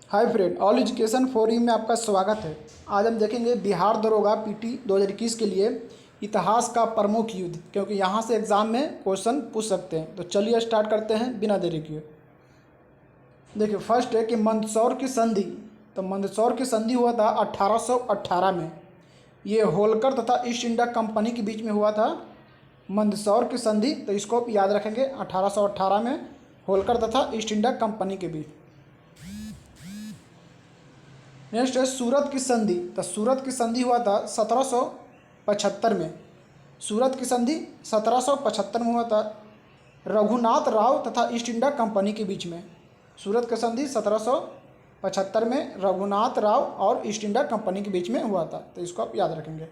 Hi friend, all education for you में आपका स्वागत है। आज हम देखेंगे बिहार दरोगा पीटी 2021 के लिए इतिहास का प्रमुख युद्ध, क्योंकि यहाँ से एग्ज़ाम में क्वेश्चन पूछ सकते हैं। तो चलिए स्टार्ट करते हैं बिना देरी किए। देखिए, फर्स्ट है कि मंदसौर की संधि। तो मंदसौर की संधि हुआ था 1818 में। ये होलकर तथा ईस्ट इंडिया कंपनी के बीच में हुआ था मंदसौर की संधि। तो इसको आप याद रखेंगे, 1818 में होलकर तथा ईस्ट इंडिया कंपनी के बीच। नेक्स्ट है सूरत की संधि। तो सूरत की संधि हुआ था 1775 में। सूरत की संधि 1775 में हुआ था रघुनाथ राव तथा ईस्ट इंडिया कंपनी के बीच में। सूरत की संधि 1775 में रघुनाथ राव और ईस्ट इंडिया कंपनी के बीच में हुआ था। तो इसको आप याद रखेंगे।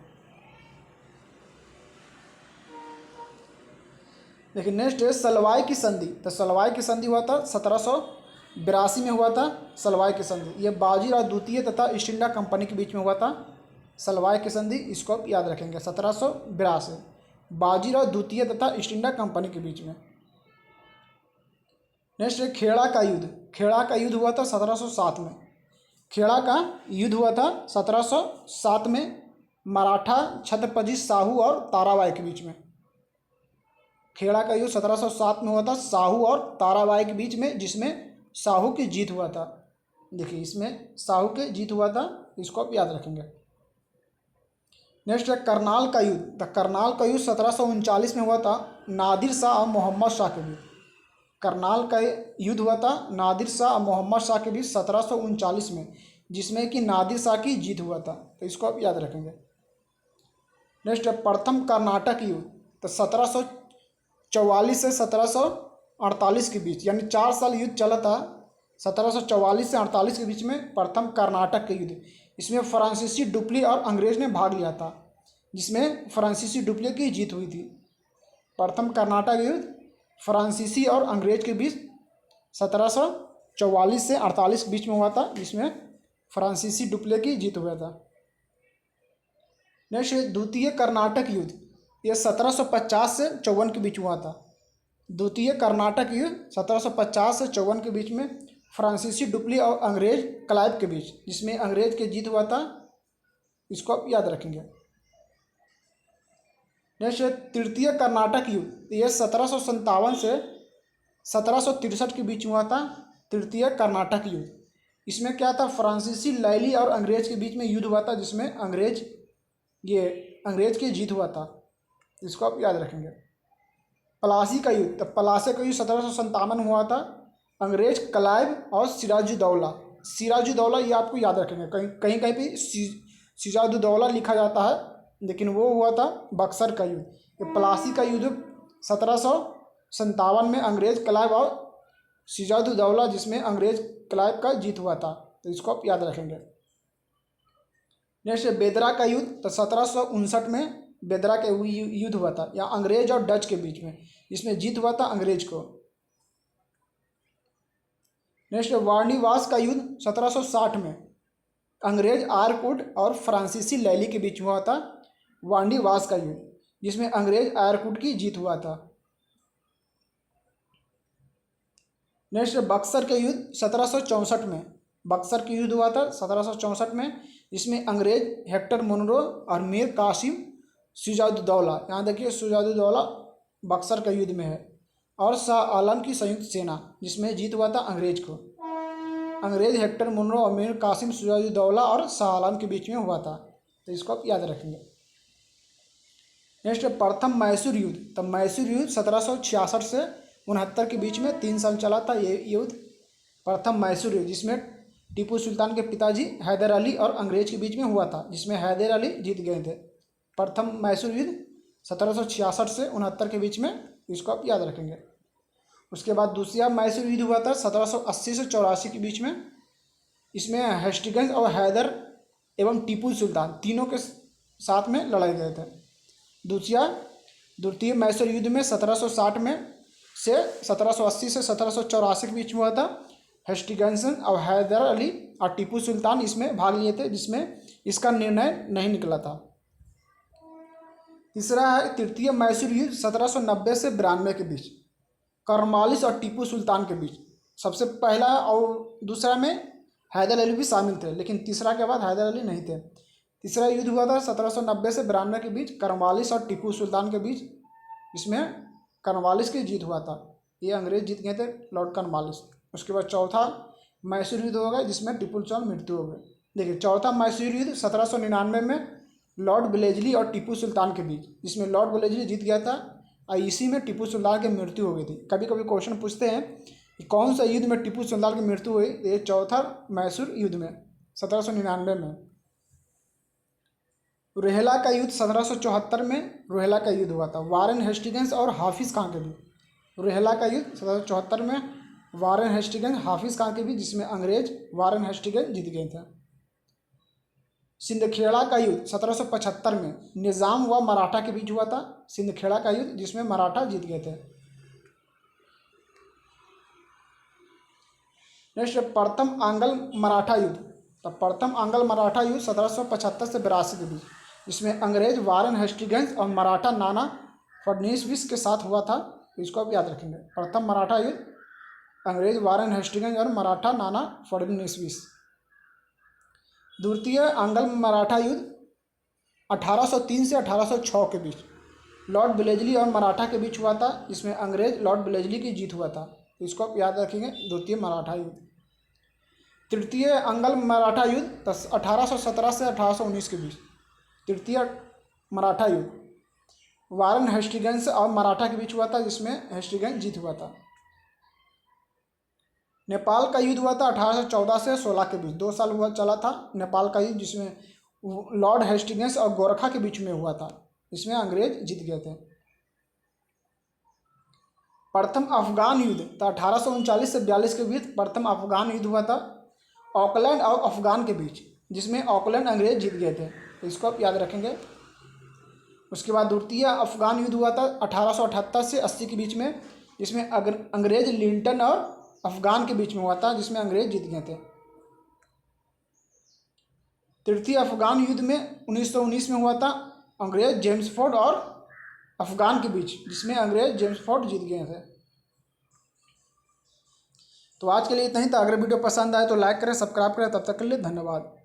देखिए, नेक्स्ट है सलवाई की संधि। तो सलवाई की संधि हुआ था 1782 में हुआ था सलवाई की संधि। ये बाजीराव द्वितीय तथा ईस्ट इंडिया कंपनी के बीच में हुआ था सलवाई की संधि। इसको आप याद रखेंगे, 1782 बाजीराव द्वितीय तथा ईस्ट इंडिया कंपनी के बीच में। नेक्स्ट है खेड़ा का युद्ध। खेड़ा का युद्ध हुआ था 1707 में। खेड़ा का युद्ध हुआ था 1707 में मराठा छत्रपति साहू और ताराबाई के बीच में। खेड़ा का युद्ध 1707 में हुआ था साहू और ताराबाई के बीच में, जिसमें साहू की जीत हुआ था। देखिए, इसमें साहू की जीत हुआ था, इसको आप याद रखेंगे। नेक्स्ट है करनाल का युद्ध। तो करनाल का युद्ध 1739 में हुआ था नादिर शाह और मोहम्मद शाह के बीच। करनाल का युद्ध हुआ था नादिर शाह और मोहम्मद शाह के बीच 1739 में, जिसमें कि नादिर शाह की जीत हुआ था। तो इसको आप याद रखेंगे। नेक्स्ट है प्रथम कर्नाटक युद्ध। तो 1744 से 1748 के बीच, यानी 4 साल युद्ध चला था। 1744 से 48 के बीच में प्रथम कर्नाटक के युद्ध। इसमें फ्रांसीसी डुप्ली और अंग्रेज ने भाग लिया था, जिसमें फ्रांसीसी डुप्ली की जीत हुई थी। प्रथम कर्नाटक युद्ध फ्रांसीसी और अंग्रेज के बीच 1744 से 48 के बीच में हुआ था, जिसमें फ्रांसीसी डुप्ले की जीत हुआ था। नेक्स्ट द्वितीय कर्नाटक युद्ध। ये 1750 से 54 के बीच हुआ था। द्वितीय कर्नाटक युद्ध 1750 से 54 के बीच में फ्रांसीसी डुप्ली और अंग्रेज क्लाइव के बीच, जिसमें अंग्रेज की जीत हुआ था। इसको आप याद रखेंगे। नेक्स्ट है तृतीय कर्नाटक युद्ध। ये 1757 से 1763 के बीच हुआ था तृतीय कर्नाटक युद्ध। इसमें क्या था, फ्रांसीसी लैली और अंग्रेज के बीच में युद्ध हुआ था, जिसमें अंग्रेज की जीत हुआ था। इसको आप याद रखेंगे। प्लासी का युद्ध। तो प्लासी का युद्ध 1757 में हुआ था अंग्रेज क्लाइव और सिराजुद्दौला। सिराजुद्दौला ये आपको याद रखेंगे, कहीं कहीं भी सिराजुद्दौला लिखा जाता है, लेकिन वो हुआ था बक्सर का युद्ध। ये प्लासी का युद्ध 1757 में अंग्रेज क्लाइव और सिराजुद्दौला, जिसमें अंग्रेज क्लाइव का जीत हुआ था। तो इसको आप याद रखेंगे। नेक्स्ट बेदरा का युद्ध। तो 1759 में बेदरा का युद्ध हुआ था, या अंग्रेज और डच के बीच में, जिसमें जीत हुआ था अंग्रेज को। नेक्स्ट वार्निवास का युद्ध 1760 में अंग्रेज आयरकुट और फ्रांसीसी लैली के बीच में हुआ था वार्निवास का युद्ध, जिसमें अंग्रेज आयरकुट की जीत हुआ था। नेक्स्ट बक्सर के युद्ध 1764 में। बक्सर का युद्ध हुआ था 1764 में, जिसमें अंग्रेज हेक्टर मुनरो और मीर कासिम सिराजुद्दौला, यहाँ देखिए सिराजुद्दौला बक्सर का युद्ध में है, और शाह आलम की संयुक्त सेना, जिसमें जीत हुआ था अंग्रेज को। अंग्रेज हेक्टर मुनरो और मीर कासिम सिराजुद्दौला और शाह आलम के बीच में हुआ था। तो इसको आप याद रखेंगे। नेक्स्ट प्रथम मैसूर युद्ध। तो मैसूर युद्ध 1766 से 69 के बीच में 3 साल चला था ये युद्ध, प्रथम मैसूर युद्ध, जिसमें टीपू सुल्तान के पिताजी हैदर अली और अंग्रेज के बीच में हुआ था, जिसमें हैदर अली जीत गए थे। प्रथम मैसूर युद्ध 1766 से 69 के बीच में, इसको आप याद रखेंगे। उसके बाद दूसरा मैसूर युद्ध हुआ था 1780 से 84 के बीच में। इसमें हेस्टिंग्स और हैदर एवं टीपू सुल्तान तीनों के साथ में लड़ाए गए थे। द्वितीय मैसूर युद्ध में 1760 में से 1780 से 1784 के बीच में हुआ था। हेस्टिंग्स और हैदर अली और टीपू सुल्तान इसमें भाग लिए थे, जिसमें इसका निर्णय नहीं निकला था। तीसरा है तृतीय मैसूर युद्ध 1790 से 92 के बीच, कॉर्नवालिस और टीपू सुल्तान के बीच। सबसे पहला और दूसरा में हैदर अली भी शामिल थे, लेकिन तीसरा के बाद हैदर अली नहीं थे। तीसरा युद्ध हुआ था 1790 से 92 के बीच कर्नवालिस और टीपू सुल्तान के बीच, इसमें कर्नवालिस की जीत हुआ था, ये अंग्रेज जीत गए थे, लॉर्ड कर्नवालिस। उसके बाद चौथा मैसूर युद्ध हो गया जिसमें टीपू सुल्तान मृत्यु हो गई। देखिए चौथा मैसूर युद्ध 1799 में लॉर्ड वेलेस्ली और टीपू सुल्तान के बीच, जिसमें लॉर्ड वेलेस्ली जीत गया था और इसी में टीपू सुल्तान की मृत्यु हो गई थी। कभी कभी क्वेश्चन पूछते हैं कि कौन सा युद्ध में टीपू सुल्तान की मृत्यु हुई, ये चौथा मैसूर युद्ध में 1799 में। रोहिला का युद्ध 1774 में रोहिला का युद्ध हुआ था, वारेन हेस्टिंग्स और हाफिज खां के बीच। रोहिला का युद्ध 1774 में वारेन हेस्टिंग्स हाफिज खां के बीच, जिसमें अंग्रेज वारेन हेस्टिंग्स जीत गए थे। सिंदखेड़ा का युद्ध 1775 में निज़ाम व मराठा के बीच हुआ था, सिंदखेड़ा का युद्ध जिसमें मराठा जीत गए थे। नेक्स्ट प्रथम आंग्ल मराठा युद्ध, तो प्रथम आंग्ल मराठा युद्ध 1775 से 82 के बीच, जिसमें अंग्रेज वारेन हेस्टिंग्स और मराठा नाना फडणवीस के साथ हुआ था, इसको आप याद रखेंगे। प्रथम मराठा युद्ध अंग्रेज वारेन हेस्टिंग्स और मराठा नाना फडणवीस। द्वितीय आंग्ल मराठा युद्ध 1803 से 1806 के बीच लॉर्ड वेलेस्ली और मराठा के बीच हुआ था, जिसमें अंग्रेज लॉर्ड वेलेस्ली की जीत हुआ था, इसको आप याद रखेंगे, द्वितीय मराठा युद्ध। तृतीय आंग्ल मराठा युद्ध 1817 से 1819 के बीच, तृतीय मराठा युद्ध वारेन हेस्टिंग्स और मराठा के बीच हुआ था, जिसमें हेस्टिंग्स जीत हुआ था। नेपाल का युद्ध हुआ था 1814 से 16 के बीच, 2 साल हुआ चला था नेपाल का युद्ध, जिसमें लॉर्ड हेस्टिंग्स और गोरखा के बीच में हुआ था, इसमें अंग्रेज जीत गए थे। प्रथम अफगान युद्ध तो 1839 से 42 के बीच प्रथम अफगान युद्ध हुआ था, ऑकलैंड और अफगान के बीच, जिसमें ऑकलैंड अंग्रेज जीत गए थे, इसको आप याद रखेंगे। उसके बाद द्वितीय अफगान युद्ध हुआ था 1878 से 80 के बीच में, जिसमें अंग्रेज लिंटन और अफगान के बीच में हुआ था, जिसमें अंग्रेज जीत गए थे। तृतीय अफगान युद्ध में 1919 में हुआ था, अंग्रेज जेम्स फोर्ड और अफगान के बीच, जिसमें अंग्रेज जेम्स फोर्ड जीत गए थे। तो आज के लिए इतना ही था। अगर वीडियो पसंद आए तो लाइक करें, सब्सक्राइब करें। तब तक के लिए धन्यवाद।